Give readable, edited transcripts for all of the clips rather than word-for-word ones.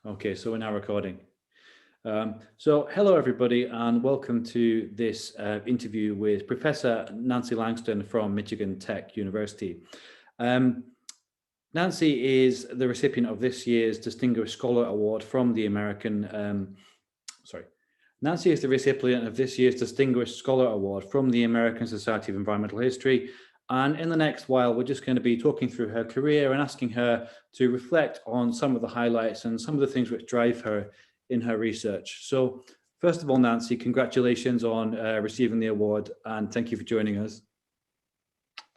Okay, so we're now recording. So hello everybody and welcome to this interview with Professor Nancy Langston from Michigan Tech University. Nancy is the recipient of this year's Distinguished Scholar Award from the Nancy is the recipient of this year's Distinguished Scholar Award from the American Society of Environmental History. And in the next while, we're just going to be talking through her career and asking her to reflect on some of the highlights and some of the things which drive her in her research. So first of all, Nancy, congratulations on receiving the award and thank you for joining us.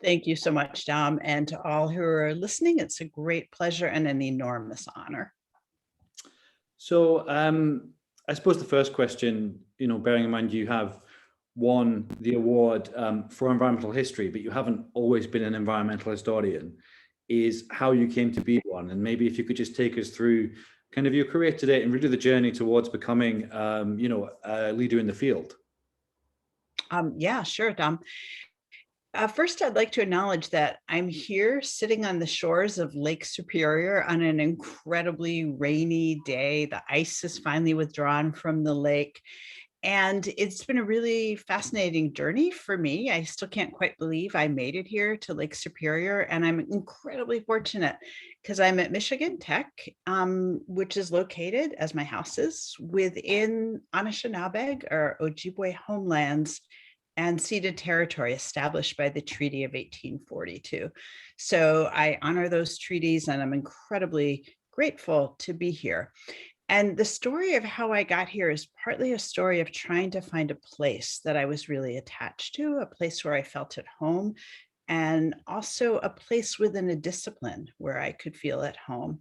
Thank you so much, Dom. And to all who are listening, it's a great pleasure and an enormous honor. So I suppose the first question, bearing in mind you have won the award for environmental history, but you haven't always been an environmental historian, is how you came to be one. And maybe if you could just take us through kind of your career today and really the journey towards becoming, a leader in the field. Yeah, sure, Dom. First, I'd like to acknowledge that I'm here sitting on the shores of Lake Superior on an incredibly rainy day. The ice is finally withdrawn from the lake. And it's been a really fascinating journey for me. I still can't quite believe I made it here to Lake Superior. And I'm incredibly fortunate because I'm at Michigan Tech, which is located, as my house is, within Anishinaabe or Ojibwe homelands and ceded territory established by the Treaty of 1842. So I honor those treaties and I'm incredibly grateful to be here. And the story of how I got here is partly a story of trying to find a place that I was really attached to, a place where I felt at home, and also a place within a discipline where I could feel at home.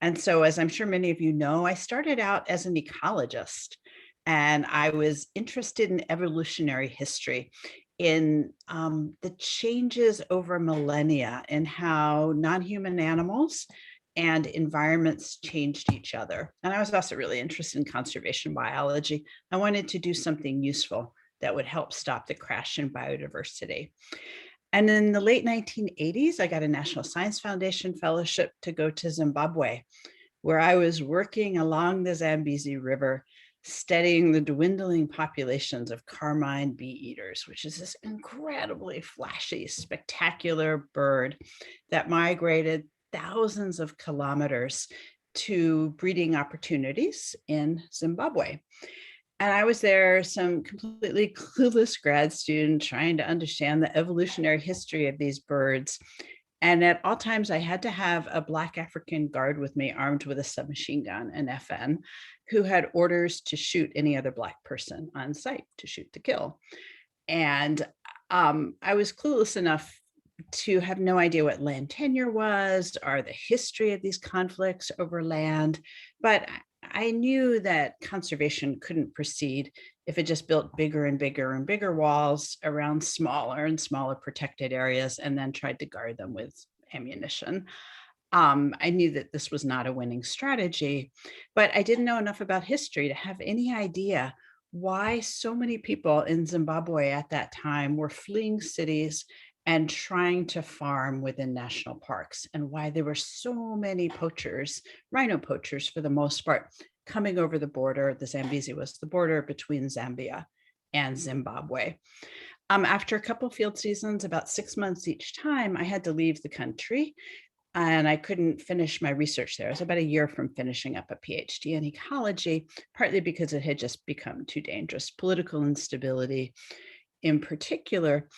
And so, as I'm sure many of you know, I started out as an ecologist, and I was interested in evolutionary history, in the changes over millennia and how non-human animals and environments changed each other. And I was also really interested in conservation biology. I wanted to do something useful that would help stop the crash in biodiversity. And in the late 1980s, I got a National Science Foundation fellowship to go to Zimbabwe, where I was working along the Zambezi River, studying the dwindling populations of carmine bee eaters, which is this incredibly flashy, spectacular bird that migrated thousands of kilometers to breeding opportunities in Zimbabwe. And I was there, some completely clueless grad student trying to understand the evolutionary history of these birds. And at all times, I had to have a Black African guard with me armed with a submachine gun, an FN, who had orders to shoot any other Black person on site, to shoot to kill. And I was clueless enough to have no idea what land tenure was or the history of these conflicts over land. But I knew that conservation couldn't proceed if it just built bigger and bigger and bigger walls around smaller and smaller protected areas and then tried to guard them with ammunition. I knew that this was not a winning strategy, but I didn't know enough about history to have any idea why so many people in Zimbabwe at that time were fleeing cities and trying to farm within national parks, and why there were so many poachers, rhino poachers for the most part, coming over the border. The Zambezi was the border between Zambia and Zimbabwe. After a couple field seasons, about 6 months each time, I had to leave the country and I couldn't finish my research there. I was about a year from finishing up a PhD in ecology, partly because it had just become too dangerous, political instability in particular.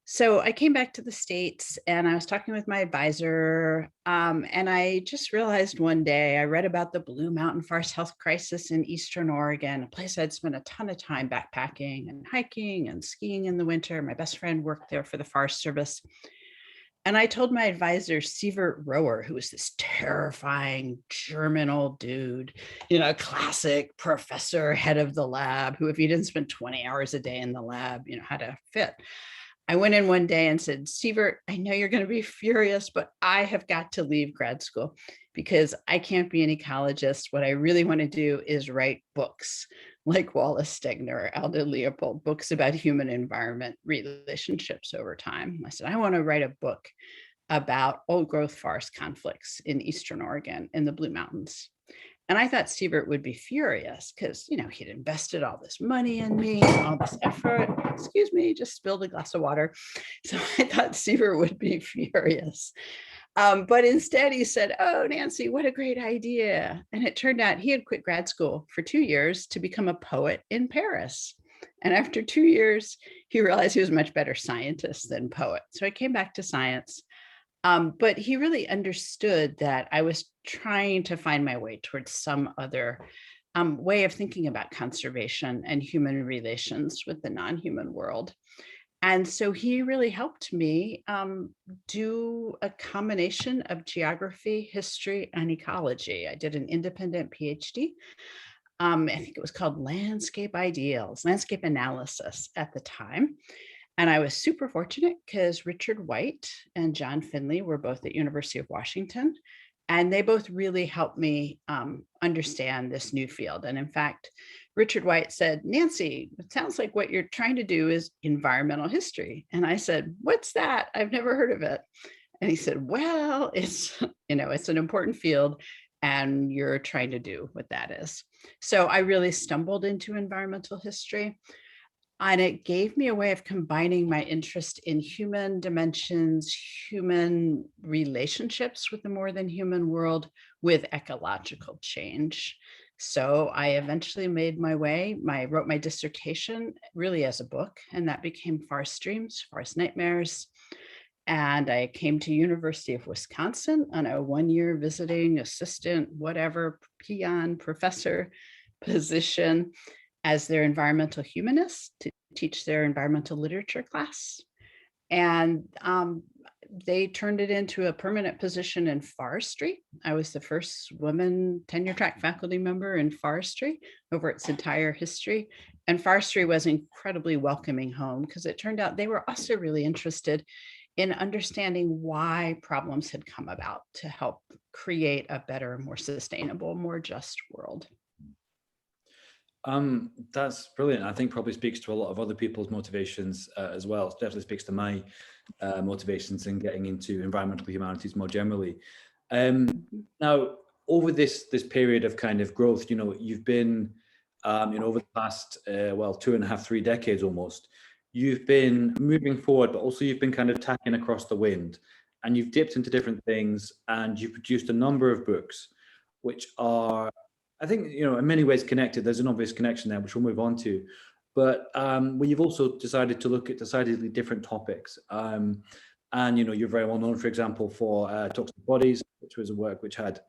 So I came back to the States and I was talking with my advisor, and I just realized one day I read about the Blue Mountain Forest Health Crisis in Eastern Oregon, a place I'd spent a ton of time backpacking and hiking and skiing in the winter. My best friend worked there for the Forest Service. And I told my advisor, Sievert Rower, who was this terrifying German old dude, classic professor, head of the lab, who if you didn't spend 20 hours a day in the lab, had to fit. I went in one day and said, Sievert, I know you're going to be furious, but I have got to leave grad school because I can't be an ecologist. What I really want to do is write books like Wallace Stegner or Aldo Leopold, books about human environment relationships over time. I said, I want to write a book about old growth forest conflicts in Eastern Oregon in the Blue Mountains. And I thought Siebert would be furious because, he'd invested all this money in me, all this effort. Excuse me, just spilled a glass of water. So I thought Siebert would be furious. But instead he said, "Oh, Nancy, what a great idea." And it turned out he had quit grad school for 2 years to become a poet in Paris. And after 2 years, he realized he was a much better scientist than poet. So I came back to science. But he really understood that I was trying to find my way towards some other way of thinking about conservation and human relations with the non-human world. And so he really helped me do a combination of geography, history, and ecology. I did an independent PhD. I think it was called Landscape Ideals, Landscape Analysis at the time. And I was super fortunate because Richard White and John Finley were both at University of Washington, and they both really helped me understand this new field. And in fact, Richard White said, "Nancy, it sounds like what you're trying to do is environmental history." And I said, "What's that? I've never heard of it." And he said, "Well, it's, it's an important field and you're trying to do what that is." So I really stumbled into environmental history. And it gave me a way of combining my interest in human dimensions, human relationships with the more than human world with ecological change. So I eventually made my way, wrote my dissertation really as a book, and that became Forest Streams, Forest Nightmares. And I came to University of Wisconsin on a 1-year visiting assistant, whatever, peon professor position as their environmental humanist to teach their environmental literature class. And they turned it into a permanent position in forestry. I was the first woman tenure track faculty member in forestry over its entire history. And forestry was an incredibly welcoming home because it turned out they were also really interested in understanding why problems had come about to help create a better, more sustainable, more just world. That's brilliant. I think probably speaks to a lot of other people's motivations as well. It definitely speaks to my motivations in getting into environmental humanities more generally. Now, over this period of kind of growth, you've been, over the past, 2.5, 3 decades almost, you've been moving forward, but also you've been kind of tacking across the wind, and you've dipped into different things, and you've produced a number of books, which are, I think, in many ways connected. There's an obvious connection there, which we'll move on to. But where you've also decided to look at decidedly different topics. And, you're very well known, for example, for Toxic Bodies, which was a work which had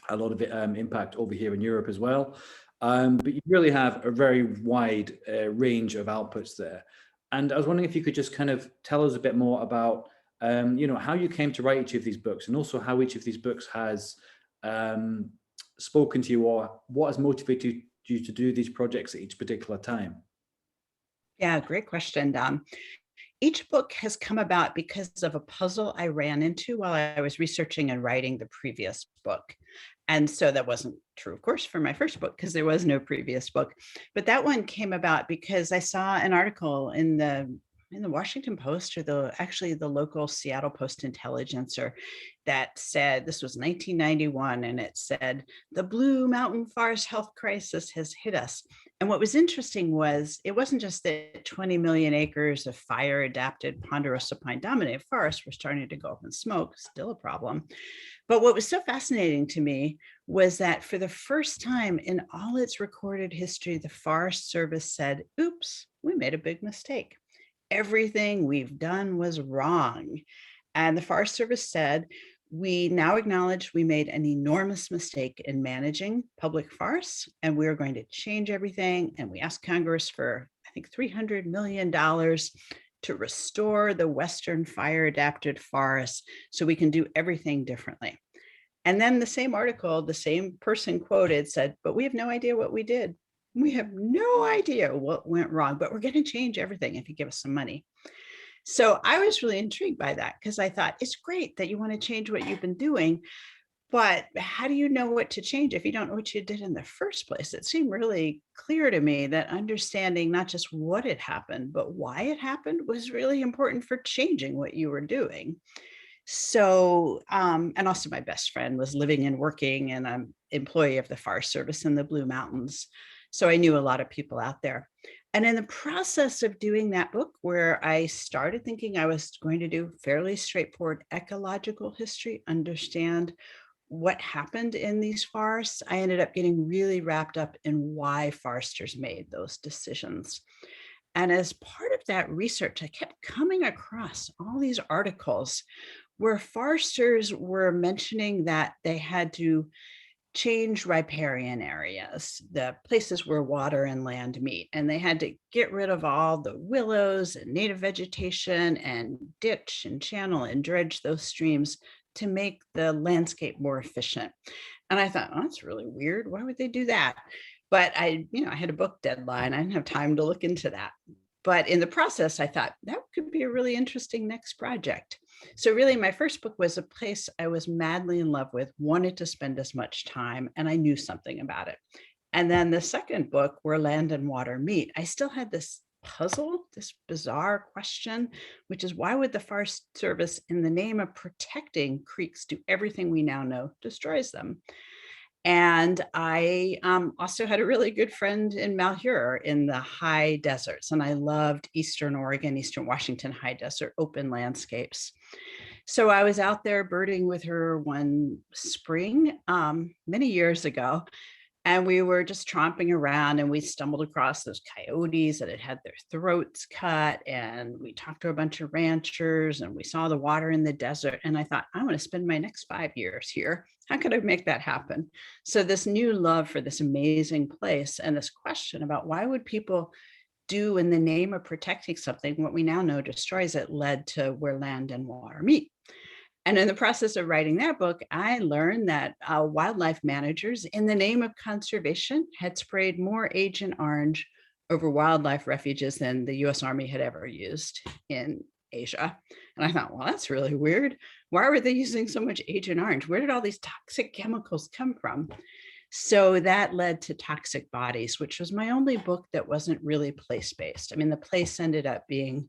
a lot of impact over here in Europe as well. But you really have a very wide range of outputs there. And I was wondering if you could just kind of tell us a bit more about, how you came to write each of these books, and also how each of these books has spoken to you, or what has motivated you to do these projects at each particular time? Yeah, great question, Dom. Each book has come about because of a puzzle I ran into while I was researching and writing the previous book. And so that wasn't true, of course, for my first book because there was no previous book. But that one came about because I saw an article in the Washington Post, or the local Seattle Post Intelligencer, that said, this was 1991, and it said, "The Blue Mountain Forest Health Crisis has hit us." And what was interesting was it wasn't just that 20 million acres of fire adapted ponderosa pine dominated forests were starting to go up in smoke, still a problem. But what was so fascinating to me was that for the first time in all its recorded history, the Forest Service said, "Oops, we made a big mistake. Everything we've done was wrong." And the Forest Service said, "We now acknowledge we made an enormous mistake in managing public forests, and we're going to change everything." And we asked Congress for, I think, $300 million to restore the Western fire adapted forests so we can do everything differently. And then the same article, the same person quoted said, "But we have no idea what we did. We have no idea what went wrong, but we're going to change everything if you give us some money." So I was really intrigued by that because I thought it's great that you want to change what you've been doing, but how do you know what to change if you don't know what you did in the first place? It seemed really clear to me that understanding not just what had happened, but why it happened was really important for changing what you were doing. So, and also my best friend was living and working, and I'm employee of the Forest Service in the Blue Mountains. So I knew a lot of people out there. And in the process of doing that book, where I started thinking I was going to do fairly straightforward ecological history, understand what happened in these forests, I ended up getting really wrapped up in why foresters made those decisions. And as part of that research, I kept coming across all these articles where foresters were mentioning that they had to change riparian areas, the places where water and land meet, and they had to get rid of all the willows and native vegetation and ditch and channel and dredge those streams to make the landscape more efficient. And I thought, oh, that's really weird. Why would they do that? But I had a book deadline. I didn't have time to look into that. But in the process, I thought that could be a really interesting next project. So really, my first book was a place I was madly in love with, wanted to spend as much time, and I knew something about it. And then the second book, Where Land and Water Meet, I still had this puzzle, this bizarre question, which is, why would the Forest Service, in the name of protecting creeks, do everything we now know destroys them? And I also had a really good friend in Malheur in the high deserts, and I loved Eastern Oregon, Eastern Washington high desert open landscapes. So I was out there birding with her one spring many years ago, and we were just tromping around, and we stumbled across those coyotes that had had their throats cut. And we talked to a bunch of ranchers, and we saw the water in the desert. And I thought, I want to spend my next 5 years here. How could I make that happen? So this new love for this amazing place, and this question about why would people do in the name of protecting something, what we now know destroys it, led to Where Land and Water Meet. And in the process of writing that book, I learned that wildlife managers, in the name of conservation, had sprayed more Agent Orange over wildlife refuges than the US Army had ever used in Asia. And I thought, well, that's really weird. Why were they using so much Agent Orange? Where did all these toxic chemicals come from? So that led to Toxic Bodies, which was my only book that wasn't really place-based. I mean, the place ended up being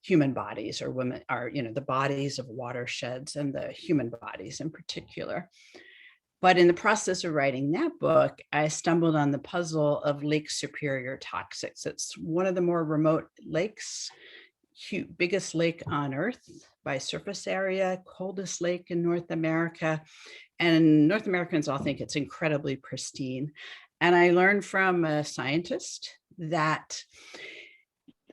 human bodies, or women are, the bodies of watersheds and the human bodies in particular. But in the process of writing that book, I stumbled on the puzzle of Lake Superior toxics. It's one of the more remote lakes, biggest lake on Earth by surface area, coldest lake in North America. And North Americans all think it's incredibly pristine. And I learned from a scientist that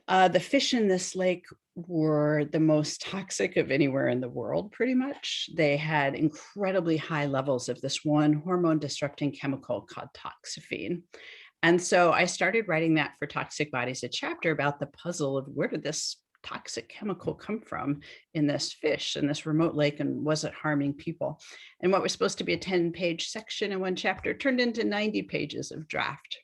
the fish in this lake were the most toxic of anywhere in the world, pretty much. They had incredibly high levels of this one hormone disrupting chemical called toxaphene. And so I started writing that for Toxic Bodies, a chapter about the puzzle of where did this toxic chemical come from in this fish in this remote lake, and was it harming people? And what was supposed to be a 10-page section in one chapter turned into 90 pages of draft.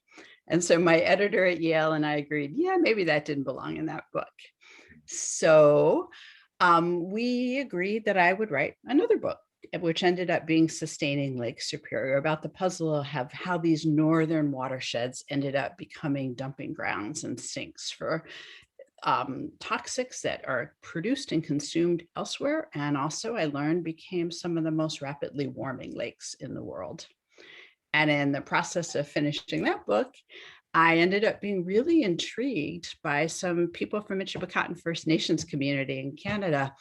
And so my editor at Yale and I agreed, yeah, maybe that didn't belong in that book. So we agreed that I would write another book, which ended up being Sustaining Lake Superior, about the puzzle of how these northern watersheds ended up becoming dumping grounds and sinks for toxics that are produced and consumed elsewhere. And also, I learned, became some of the most rapidly warming lakes in the world. And in the process of finishing that book, I ended up being really intrigued by some people from Michipicoten First Nations community in Canada.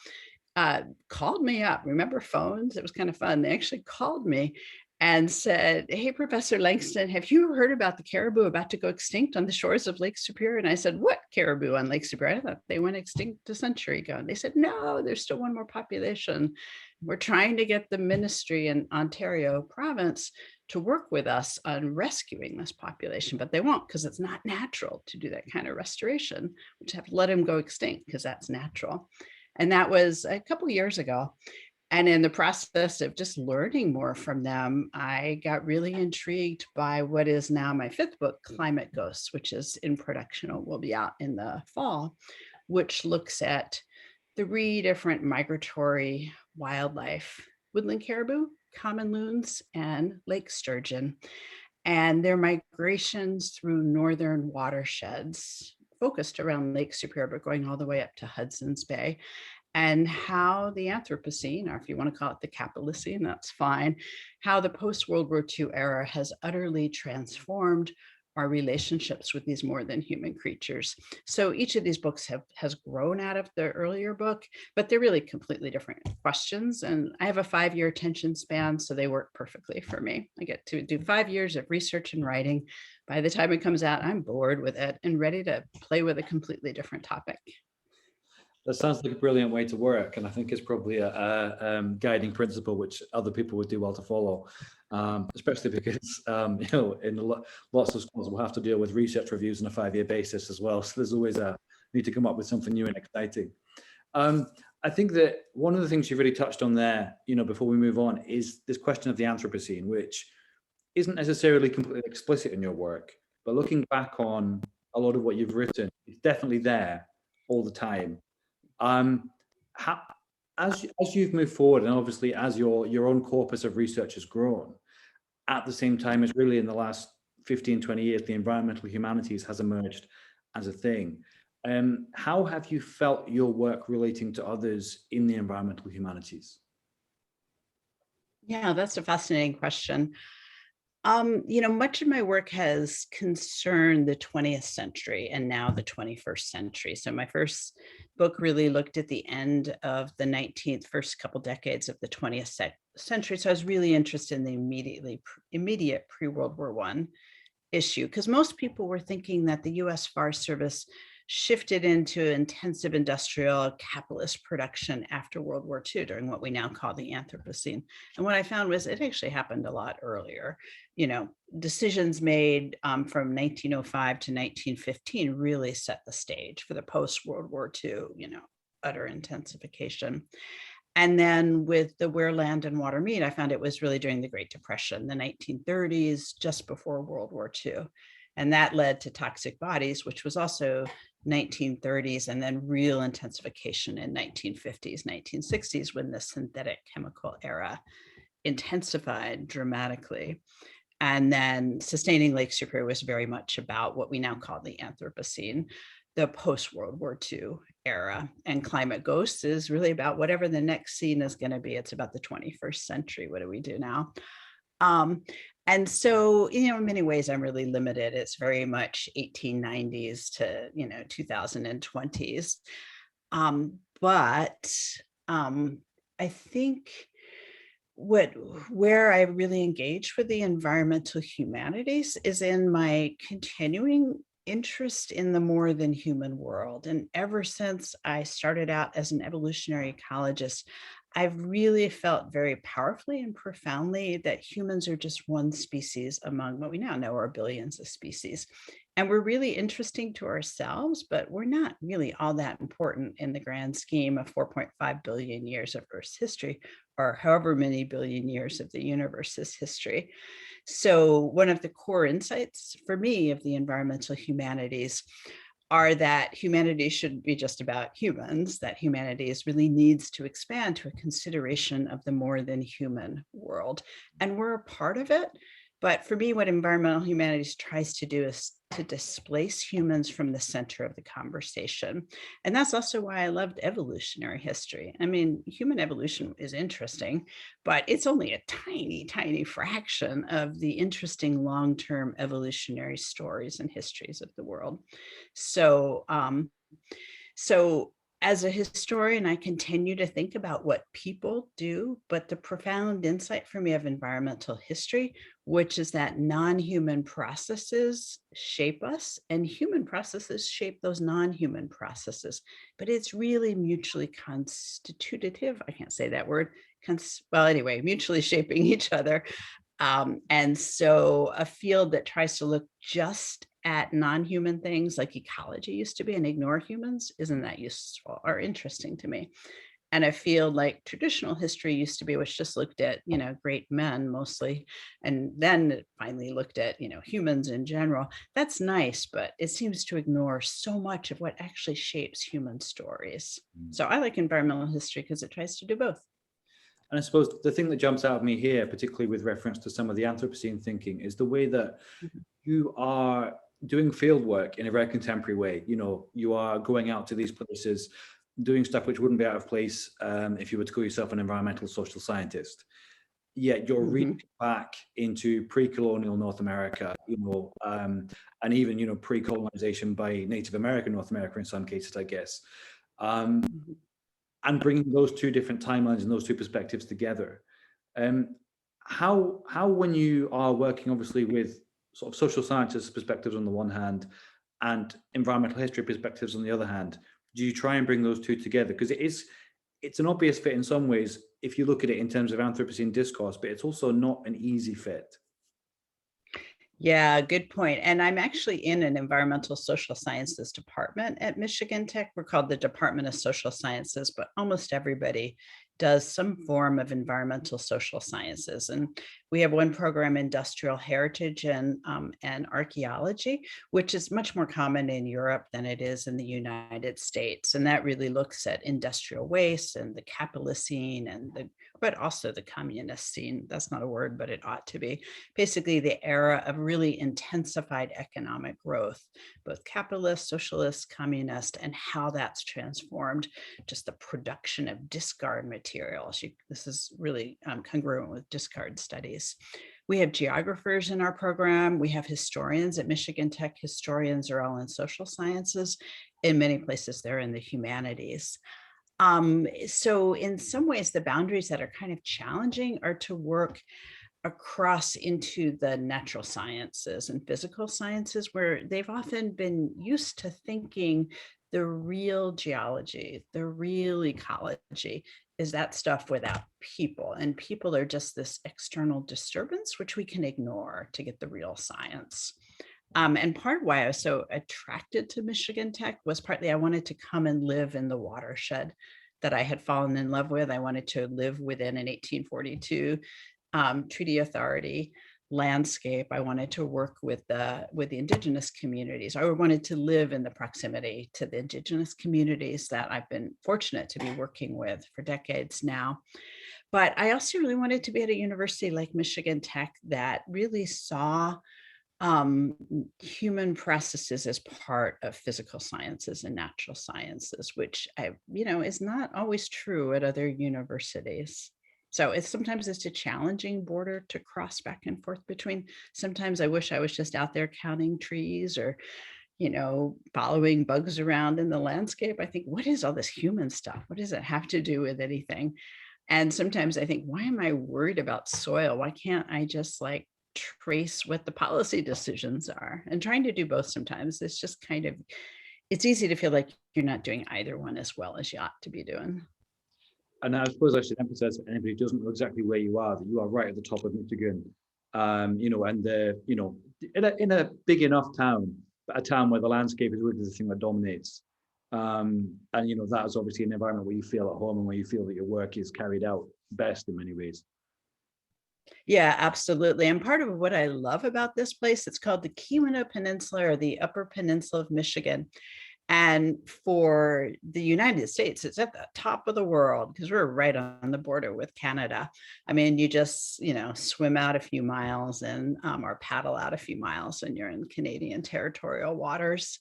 Called me up. Remember phones? It was kind of fun. They actually called me and said, hey, Professor Langston, have you heard about the caribou about to go extinct on the shores of Lake Superior? And I said, what caribou on Lake Superior? I thought they went extinct a century ago. And they said, no, there's still one more population. We're trying to get the ministry in Ontario province to work with us on rescuing this population, but they won't, because it's not natural to do that kind of restoration. We just have to let them go extinct because that's natural. And that was a couple of years ago. And in the process of just learning more from them, I got really intrigued by what is now my fifth book, Climate Ghosts, which is in production or will be out in the fall, which looks at 3 different migratory wildlife: woodland caribou, common loons, and lake sturgeon, and their migrations through northern watersheds focused around Lake Superior, but going all the way up to Hudson's Bay. and how the Anthropocene, or if you want to call it the Capitalocene, that's fine, how the post-World War II era has utterly transformed our relationships with these more than human creatures. So each of these books has grown out of the earlier book, but they're really completely different questions. And I have a 5-year attention span, so they work perfectly for me. I get to do 5 years of research and writing. By the time it comes out, I'm bored with it and ready to play with a completely different topic. That sounds like a brilliant way to work, and I think it's probably a guiding principle which other people would do well to follow, especially because in lots of schools we'll have to deal with research reviews on a 5-year basis as well. So there's always a need to come up with something new and exciting. I think that one of the things you've really touched on there, before we move on, is this question of the Anthropocene, which isn't necessarily completely explicit in your work, but looking back on a lot of what you've written, it's definitely there all the time. How, as you've moved forward, and obviously as your own corpus of research has grown, at the same time as really in the last 15, 20 years, the environmental humanities has emerged as a thing. How have you felt your work relating to others in the environmental humanities? Yeah, that's a fascinating question. Much of my work has concerned the 20th century and now the 21st century. So my first book really looked at the end of the 19th, first couple decades of the 20th century. So I was really interested in the immediate pre-World War I issue, because most people were thinking that the US Forest Service shifted into intensive industrial capitalist production after World War II during what we now call the Anthropocene. And what I found was it actually happened a lot earlier. Decisions made from 1905 to 1915 really set the stage for the post-World War II, utter intensification. And then with the Where Land and Water Meet, I found it was really during the Great Depression, the 1930s, just before World War II. And that led to Toxic Bodies, which was also 1930s, and then real intensification in 1950s, 1960s, when the synthetic chemical era intensified dramatically. And then Sustaining Lake Superior was very much about what we now call the Anthropocene, the post-World War II era. And Climate Ghosts is really about whatever the next scene is going to be. It's about the 21st century. What do we do now? And so, in many ways, I'm really limited. It's very much 1890s to, 2020s. But I think where I really engage with the environmental humanities is in my continuing interest in the more than human world. And ever since I started out as an evolutionary ecologist, I've really felt very powerfully and profoundly that humans are just one species among what we now know are billions of species. And we're really interesting to ourselves, but we're not really all that important in the grand scheme of 4.5 billion years of Earth's history, or however many billion years of the universe's history. So one of the core insights for me of the environmental humanities are that humanity shouldn't be just about humans, that humanity really needs to expand to a consideration of the more than human world. And we're a part of it. But for me, what environmental humanities tries to do is to displace humans from the center of the conversation. And that's also why I loved evolutionary history. I mean, human evolution is interesting, but it's only a tiny, tiny fraction of the interesting long-term evolutionary stories and histories of the world. So, as a historian, I continue to think about what people do, but the profound insight for me of environmental history, which is that non-human processes shape us and human processes shape those non-human processes. But it's really mutually constitutive. I can't say that word. Well, anyway, mutually shaping each other. And so a field that tries to look just at non-human things like ecology used to be and ignore humans isn't that useful or interesting to me. And a field like traditional history used to be, which just looked at, great men mostly, and then it finally looked at, humans in general. That's nice, but it seems to ignore so much of what actually shapes human stories. So I like environmental history because it tries to do both. And I suppose the thing that jumps out at me here, particularly with reference to some of the Anthropocene thinking, is the way that you are doing field work in a very contemporary way. You are going out to these places, doing stuff which wouldn't be out of place if you were to call yourself an environmental social scientist. Yet you're Mhm. reaching back into pre-colonial North America, and even pre-colonization by Native American North America in some cases, I guess, um, Mhm. and bringing those two different timelines and those two perspectives together. Um, how when you are working obviously with sort of social sciences perspectives on the one hand and environmental history perspectives on the other hand, do you try and bring those two together? Because it's an obvious fit in some ways if you look at it in terms of Anthropocene discourse, but it's also not an easy fit. Yeah, good point. And I'm actually in an environmental social sciences department at Michigan Tech. We're called the Department of Social Sciences, but almost everybody does some form of environmental social sciences. And we have one program, industrial heritage and archaeology, which is much more common in Europe than it is in the United States. And that really looks at industrial waste and the Capitalocene but also the communist scene. That's not a word, but it ought to be. Basically the era of really intensified economic growth, both capitalist, socialist, communist, and how that's transformed just the production of discard materials. This is really congruent with discard studies. We have geographers in our program. We have historians at Michigan Tech. Historians are all in social sciences. In many places, they're in the humanities. So in some ways, the boundaries that are kind of challenging are to work across into the natural sciences and physical sciences, where they've often been used to thinking the real geology, the real ecology is that stuff without people. And people are just this external disturbance, which we can ignore to get the real science. And part of why I was so attracted to Michigan Tech was partly I wanted to come and live in the watershed that I had fallen in love with. I wanted to live within an 1842 treaty authority landscape. I wanted to work with the indigenous communities. I wanted to live in the proximity to the indigenous communities that I've been fortunate to be working with for decades now. But I also really wanted to be at a university like Michigan Tech that really saw um, human processes as part of physical sciences and natural sciences, which is not always true at other universities. So sometimes it's a challenging border to cross back and forth between. Sometimes I wish I was just out there counting trees or, following bugs around in the landscape. I think, what is all this human stuff? What does it have to do with anything? And sometimes I think, why am I worried about soil? Why can't I just trace what the policy decisions are? And trying to do both sometimes, it's just it's easy to feel like you're not doing either one as well as you ought to be doing. And I suppose I should emphasize for anybody who doesn't know exactly where you are, that you are right at the top of Michigan. And in a big enough town, but a town where the landscape is really the thing that dominates. And that is obviously an environment where you feel at home and where you feel that your work is carried out best in many ways. Yeah, absolutely. And part of what I love about this place, it's called the Keweenaw Peninsula or the Upper Peninsula of Michigan. And for the United States, it's at the top of the world because we're right on the border with Canada. I mean, you just, swim out a few miles and or paddle out a few miles and you're in Canadian territorial waters.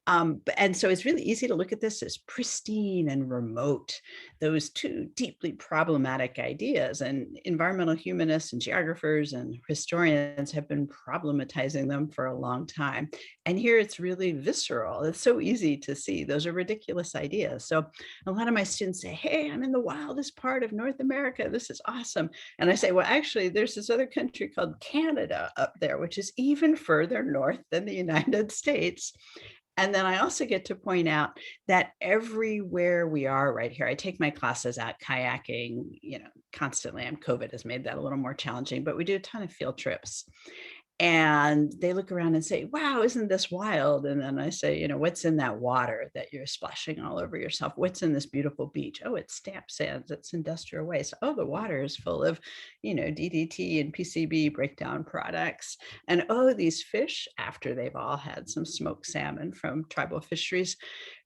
And so it's really easy to look at this as pristine and remote, those two deeply problematic ideas. And environmental humanists and geographers and historians have been problematizing them for a long time. And here it's really visceral. It's so easy to see those are ridiculous ideas. So a lot of my students say, hey, I'm in the wildest part of North America. This is awesome. And I say, well, actually, there's this other country called Canada up there, which is even further north than the United States. And then I also get to point out that everywhere we are right here, I take my classes out kayaking, constantly. And COVID has made that a little more challenging, but we do a ton of field trips. And they look around and say, wow, isn't this wild? And then I say, what's in that water that you're splashing all over yourself? What's in this beautiful beach? Oh, it's stamp sands, it's industrial waste. Oh, the water is full of, DDT and PCB breakdown products. And oh, these fish, after they've all had some smoked salmon from tribal fisheries,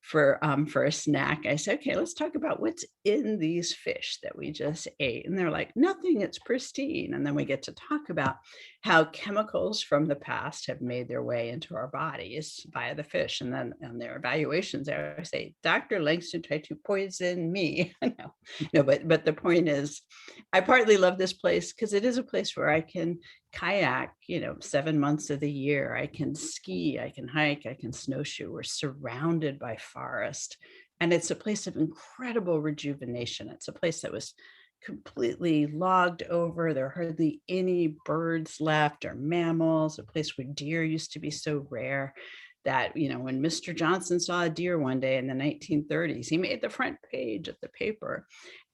for a snack. I said, okay, let's talk about what's in these fish that we just ate. And they're like, nothing, it's pristine. And then we get to talk about how chemicals from the past have made their way into our bodies via the fish. And then on their evaluations, I say, Dr. Langston tried to poison me. No, but the point is, I partly love this place because it is a place where I can kayak, 7 months of the year. I can ski, I can hike, I can snowshoe. We're surrounded by forest. And it's a place of incredible rejuvenation. It's a place that was completely logged over. There are hardly any birds left or mammals, a place where deer used to be so rare that, when Mr. Johnson saw a deer one day in the 1930s, he made the front page of the paper.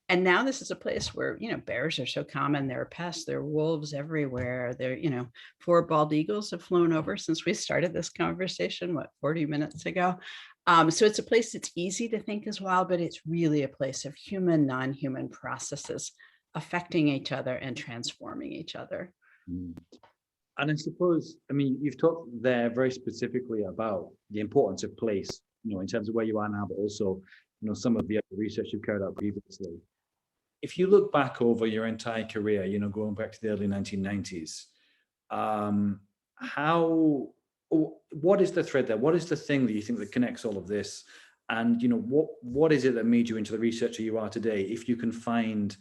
And now this is a place where, bears are so common. There are pests, there are wolves everywhere. There, 4 bald eagles have flown over since we started this conversation, 40 minutes ago. So it's a place that's easy to think as well, but it's really a place of human, non-human processes affecting each other and transforming each other. Mm. And I suppose, you've talked there very specifically about the importance of place, in terms of where you are now, but also, some of the other research you've carried out previously. If you look back over your entire career, going back to the early 1990s, what is the thread there? What is the thing that you think that connects all of this? And, what is it that made you into the researcher you are today? If you can find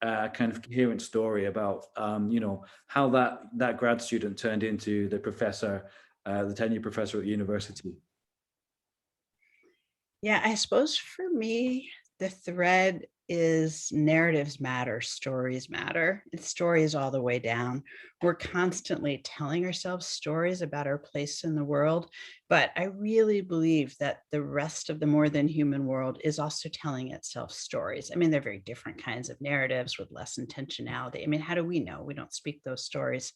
a kind of coherent story about, how that grad student turned into the professor, the tenured professor at the university. Yeah, I suppose for me, the thread is narratives matter, stories matter. It's stories all the way down. We're constantly telling ourselves stories about our place in the world, but I really believe that the rest of the more than human world is also telling itself stories. They're very different kinds of narratives with less intentionality. How do we know? We don't speak those stories.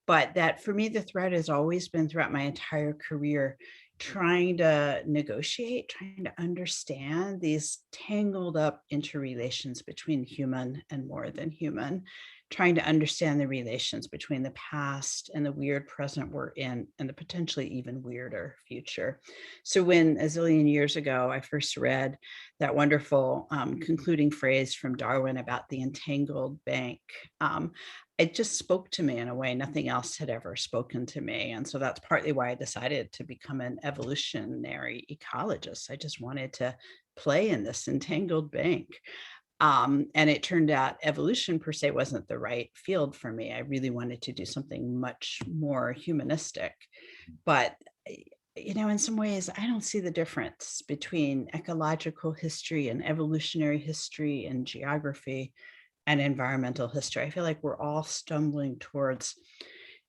But that for me, the thread has always been throughout my entire career, trying to negotiate, trying to understand these tangled up interrelations between human and more than human, trying to understand the relations between the past and the weird present we're in and the potentially even weirder future. So when a zillion years ago, I first read that wonderful concluding phrase from Darwin about the entangled bank, it just spoke to me in a way nothing else had ever spoken to me. And so that's partly why I decided to become an evolutionary ecologist. I just wanted to play in this entangled bank. And it turned out evolution per se wasn't the right field for me. I really wanted to do something much more humanistic. But, in some ways, I don't see the difference between ecological history and evolutionary history and geography and environmental history. I feel like we're all stumbling towards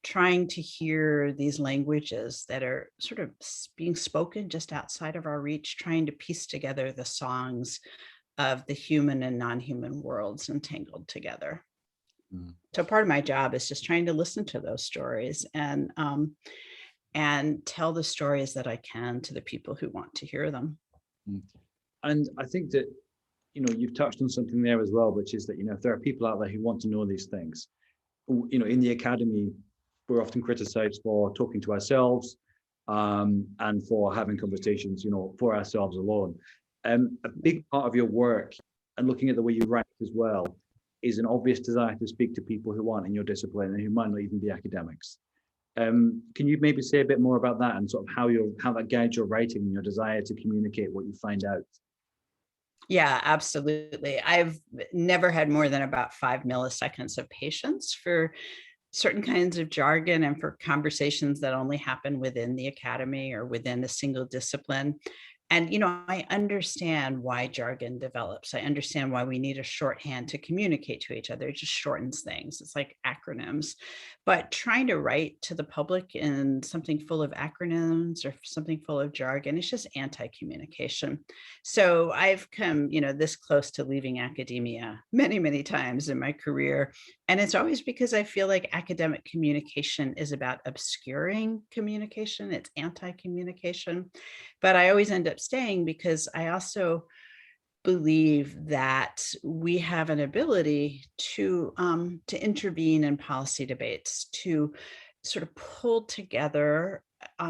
trying to hear these languages that are sort of being spoken just outside of our reach, trying to piece together the songs of the human and non-human worlds entangled together. Mm. So part of my job is just trying to listen to those stories and tell the stories that I can to the people who want to hear them. Mm. And I think that, you've touched on something there as well, which is that, if there are people out there who want to know these things, in the academy, we're often criticized for talking to ourselves, and for having conversations, for ourselves alone. A big part of your work, and looking at the way you write as well, is an obvious desire to speak to people who aren't in your discipline and who might not even be academics. Can you maybe say a bit more about that and sort of how that guides your writing and your desire to communicate what you find out? Yeah, absolutely. I've never had more than about 5 milliseconds of patience for certain kinds of jargon and for conversations that only happen within the academy or within a single discipline. And, I understand why jargon develops. I understand why we need a shorthand to communicate to each other. It just shortens things. It's like acronyms. But trying to write to the public in something full of acronyms or something full of jargon, it's just anti-communication. So I've come, this close to leaving academia many, many times in my career. And it's always because I feel like academic communication is about obscuring communication. It's anti-communication. But I always end up staying because I also believe that we have an ability to intervene in policy debates, to sort of pull together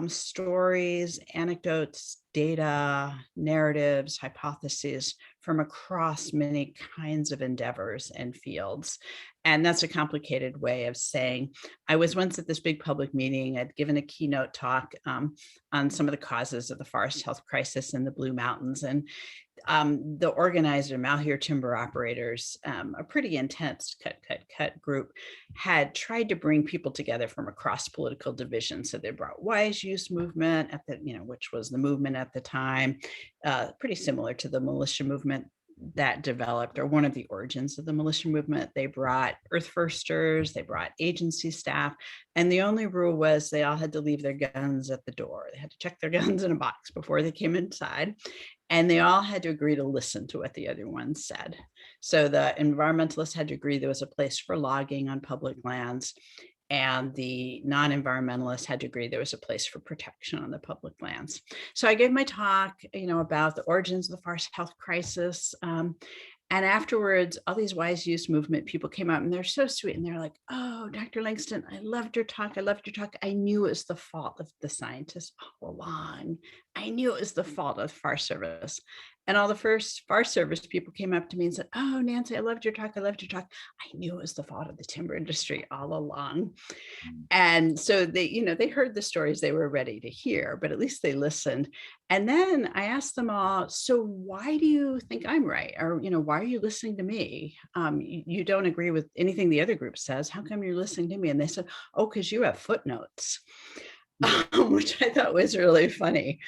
stories, anecdotes, data, narratives, hypotheses from across many kinds of endeavors and fields. And that's a complicated way of saying, I was once at this big public meeting. I'd given a keynote talk on some of the causes of the forest health crisis in the Blue Mountains. And the organizer, Malheur Timber Operators, a pretty intense cut group, had tried to bring people together from across political divisions. So they brought Wise Use Movement at the, which was the movement at the time, pretty similar to the militia movement that developed, or one of the origins of the militia movement. They brought Earth Firsters, they brought agency staff, and the only rule was they all had to leave their guns at the door. They had to check their guns in a box before they came inside. And they all had to agree to listen to what the other ones said. So the environmentalists had to agree there was a place for logging on public lands, and the non-environmentalists had to agree there was a place for protection on the public lands. So I gave my talk, about the origins of the forest health crisis. And afterwards, all these Wise Use Movement people came out, and they're so sweet. And they're like, "Oh, Dr. Langston, I loved your talk. I loved your talk. I knew it was the fault of the scientists all along. I knew it was the fault of the Forest Service." And all the first Forest Service people came up to me and said, "Oh, Nancy, I loved your talk. I loved your talk. I knew it was the fault of the timber industry all along." And so they heard the stories they were ready to hear, but at least they listened. And then I asked them all, "So why do you think I'm right? Or, why are you listening to me? You don't agree with anything the other group says. How come you're listening to me?" And they said, "Oh, because you have footnotes," which I thought was really funny.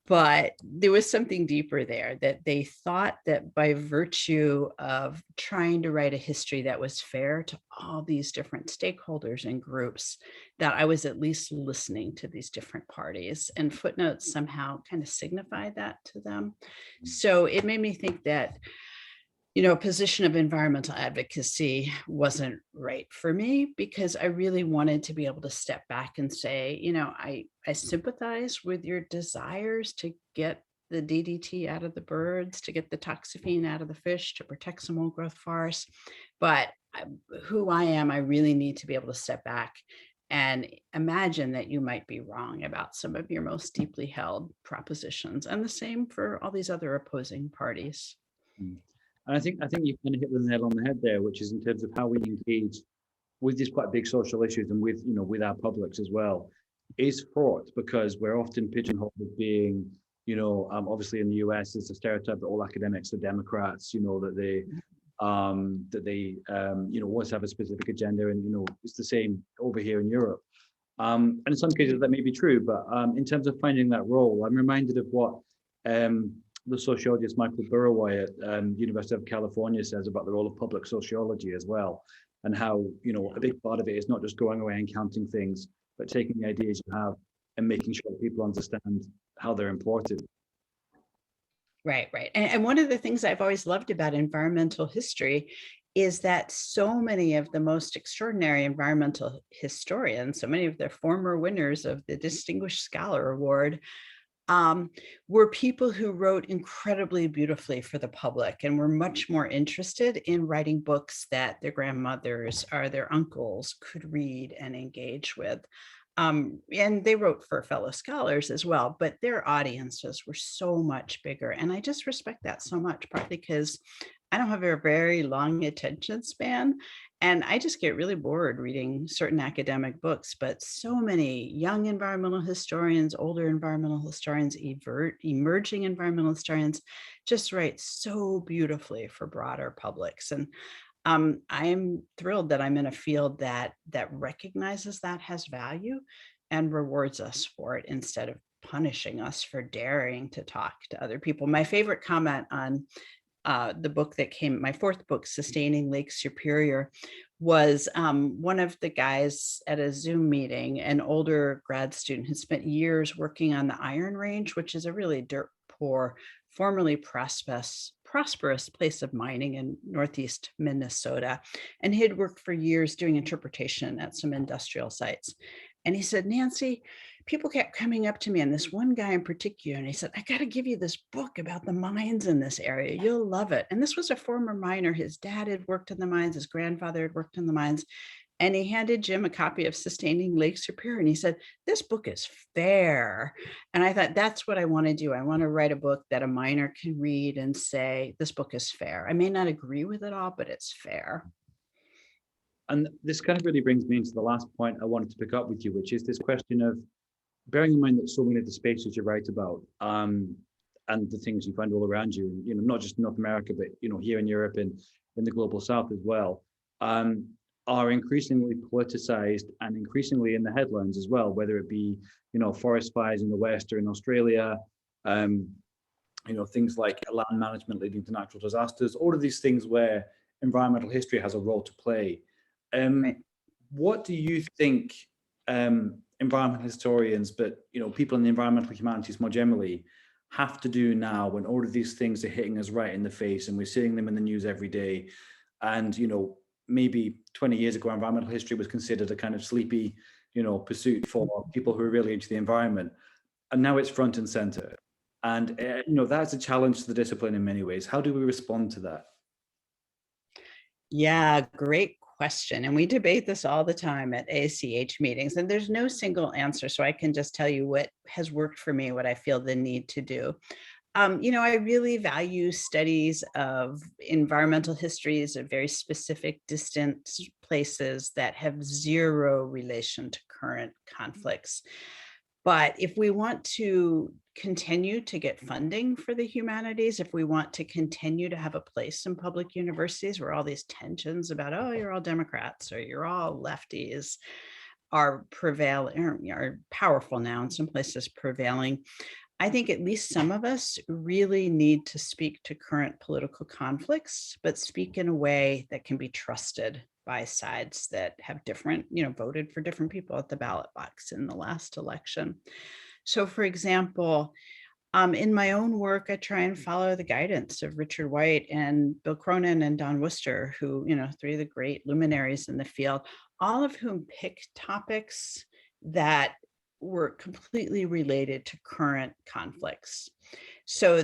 But there was something deeper there, that they thought that by virtue of trying to write a history that was fair to all these different stakeholders and groups, that I was at least listening to these different parties, and footnotes somehow kind of signified that to them. So it made me think that a position of environmental advocacy wasn't right for me, because I really wanted to be able to step back and say, I sympathize with your desires to get the DDT out of the birds, to get the toxaphene out of the fish, to protect some old growth forests. But who I am, I really need to be able to step back and imagine that you might be wrong about some of your most deeply held propositions. And the same for all these other opposing parties. And I think you kind of hit the nail on the head there, which is in terms of how we engage with these quite big social issues, and with our publics as well, is fraught, because we're often pigeonholed as being, obviously in the US, there's a stereotype that all academics are Democrats, that they always have a specific agenda, and it's the same over here in Europe. And in some cases that may be true, but in terms of finding that role, I'm reminded of what the sociologist Michael Burraway at University of California says about the role of public sociology as well, and how a big part of it is not just going away and counting things, but taking the ideas you have and making sure people understand how they're important. Right. And one of the things I've always loved about environmental history is that so many of the most extraordinary environmental historians, so many of the former winners of the Distinguished Scholar Award, were people who wrote incredibly beautifully for the public, and were much more interested in writing books that their grandmothers or their uncles could read and engage with. And they wrote for fellow scholars as well, but their audiences were so much bigger. And I just respect that so much, partly because I don't have a very long attention span, and I just get really bored reading certain academic books. But so many young environmental historians, older environmental historians, emerging environmental historians just write so beautifully for broader publics. And I'm thrilled that I'm in a field that recognizes that has value and rewards us for it, instead of punishing us for daring to talk to other people. My favorite comment on the book that came, my fourth book, Sustaining Lake Superior, was one of the guys at a Zoom meeting, an older grad student who spent years working on the Iron Range, which is a really dirt poor, formerly prosperous place of mining in Northeast Minnesota. And he had worked for years doing interpretation at some industrial sites. And he said, "Nancy, people kept coming up to me, and this one guy in particular, and he said, I got to give you this book about the mines in this area. You'll love it." And this was a former miner. His dad had worked in the mines. His grandfather had worked in the mines. And he handed Jim a copy of Sustaining Lake Superior, and he said, "This book is fair." And I thought, that's what I want to do. I want to write a book that a minor can read and say, this book is fair. I may not agree with it all, but it's fair. And this kind of really brings me into the last point I wanted to pick up with you, which is this question of bearing in mind that so many of the spaces you write about, and the things you find all around you, not just in North America, but here in Europe and in the global South as well, are increasingly politicized and increasingly in the headlines as well, whether it be forest fires in the West or in Australia, things like land management leading to natural disasters, all of these things where environmental history has a role to play. Right. What do you think environmental historians, but people in the environmental humanities more generally, have to do now when all of these things are hitting us right in the face and we're seeing them in the news every day? And maybe 20 years ago, environmental history was considered a kind of sleepy pursuit for people who are really into the environment, and now it's front and center. And that's a challenge to the discipline in many ways. How do we respond to that? Yeah, great question. And we debate this all the time at ASEH meetings, and there's no single answer. So I can just tell you what has worked for me, what I feel the need to do. I really value studies of environmental histories of very specific, distant places that have zero relation to current conflicts. But if we want to continue to get funding for the humanities, if we want to continue to have a place in public universities where all these tensions about, oh, you're all Democrats or you're all lefties are prevailing, are powerful now, in some places prevailing, I think at least some of us really need to speak to current political conflicts, but speak in a way that can be trusted by sides that have different, voted for different people at the ballot box in the last election. So, for example, in my own work, I try and follow the guidance of Richard White and Bill Cronin and Don Worcester, who, three of the great luminaries in the field, all of whom pick topics that were completely related to current conflicts. So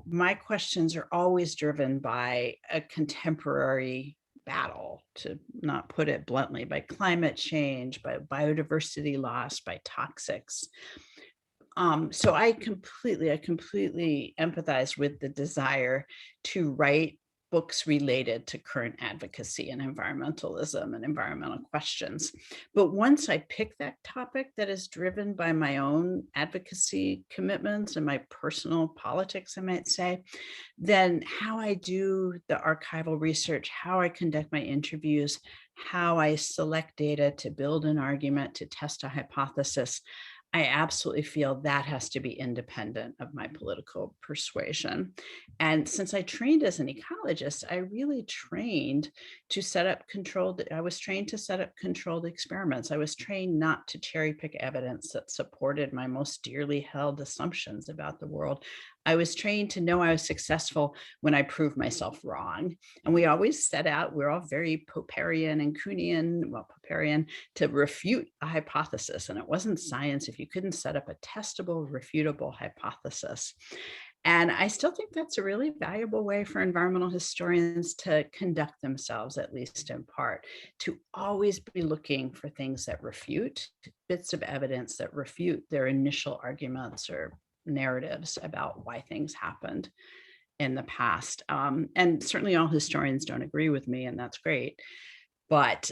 my questions are always driven by a contemporary battle, to not put it bluntly, by climate change, by biodiversity loss, by toxics. So I completely empathize with the desire to write books related to current advocacy and environmentalism and environmental questions. But once I pick that topic that is driven by my own advocacy commitments and my personal politics, I might say, then how I do the archival research, how I conduct my interviews, how I select data to build an argument, to test a hypothesis, I absolutely feel that has to be independent of my political persuasion. And since I trained as an ecologist, I really trained to set up I was trained to set up controlled experiments. I was trained not to cherry pick evidence that supported my most dearly held assumptions about the world. I was trained to know I was successful when I proved myself wrong. And we always set out, we're all very Popperian and Kuhnian, Popperian, to refute a hypothesis. And it wasn't science if you couldn't set up a testable, refutable hypothesis. And I still think that's a really valuable way for environmental historians to conduct themselves, at least in part, to always be looking for things that refute, bits of evidence that refute their initial arguments or narratives about why things happened in the past. And certainly all historians don't agree with me, and that's great. But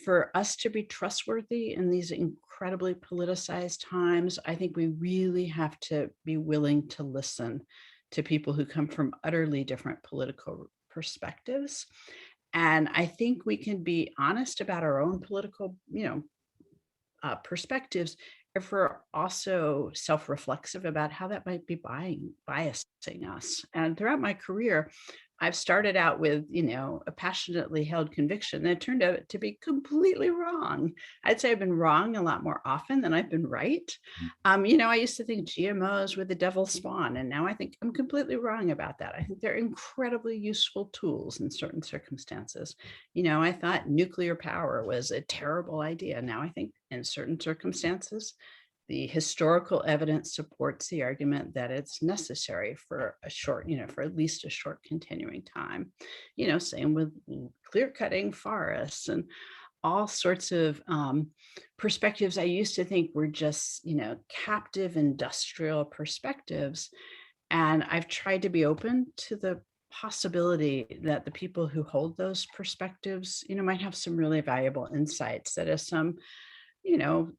for us to be trustworthy in these incredibly politicized times, I think we really have to be willing to listen to people who come from utterly different political perspectives. And I think we can be honest about our own political, perspectives if we're also self-reflexive about how that might be biasing us. And throughout my career, I've started out with, a passionately held conviction that turned out to be completely wrong. I'd say I've been wrong a lot more often than I've been right. I used to think GMOs were the devil's spawn, and now I think I'm completely wrong about that. I think they're incredibly useful tools in certain circumstances. I thought nuclear power was a terrible idea. Now I think in certain circumstances, the historical evidence supports the argument that it's necessary for a short, for at least a short continuing time. Same with clear cutting forests. And all sorts of perspectives I used to think were just, captive industrial perspectives. And I've tried to be open to the possibility that the people who hold those perspectives, might have some really valuable insights that as some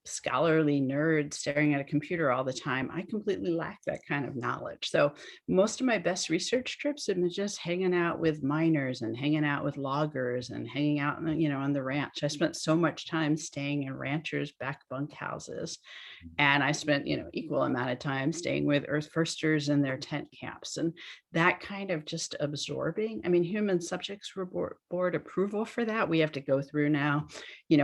scholarly nerd staring at a computer all the time, I completely lack that kind of knowledge. So most of my best research trips have been just hanging out with miners and hanging out with loggers and hanging out, on the ranch. I spent so much time staying in ranchers' back bunkhouses. And I spent, equal amount of time staying with Earth Firsters in their tent camps. And that kind of just absorbing. I mean, human subjects were board approval for that. We have to go through now,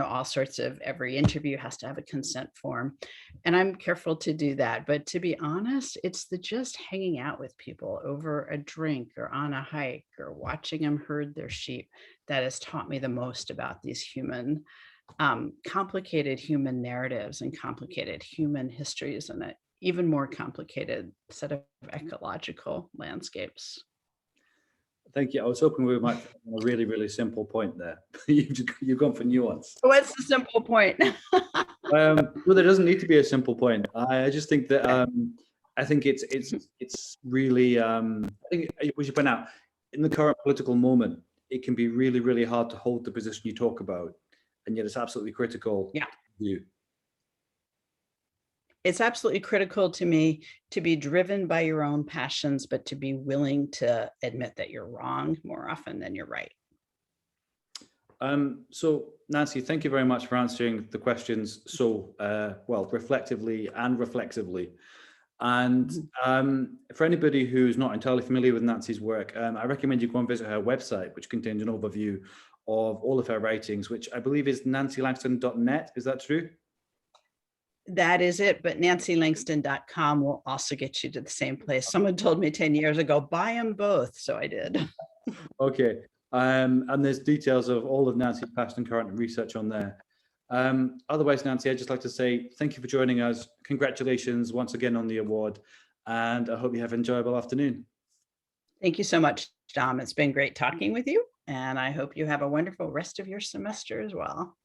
all sorts of, every interview has to have a consent form. And I'm careful to do that. But to be honest, it's the just hanging out with people over a drink or on a hike or watching them herd their sheep that has taught me the most about these complicated human narratives and complicated human histories and an even more complicated set of ecological landscapes. Thank you. I was hoping we might have a really, really simple point there. You've gone for nuance. What's the simple point? Well, there doesn't need to be a simple point. I just think that I think it's really. I think we should point out in the current political moment, it can be really, really hard to hold the position you talk about, and yet it's absolutely critical. Yeah. To you. It's absolutely critical to me to be driven by your own passions, but to be willing to admit that you're wrong more often than you're right. So Nancy, thank you very much for answering the questions so well, reflectively and reflexively. And for anybody who's not entirely familiar with Nancy's work, I recommend you go and visit her website, which contains an overview of all of her writings, which I believe is nancylangston.net. Is that true? That is it, but nancylangston.com will also get you to the same place. Someone told me 10 years ago, buy them both, so I did. Okay, and there's details of all of Nancy's past and current research on there. Otherwise, Nancy, I'd just like to say thank you for joining us. Congratulations once again on the award, and I hope you have an enjoyable afternoon. Thank you so much, Dom. It's been great talking with you, and I hope you have a wonderful rest of your semester as well.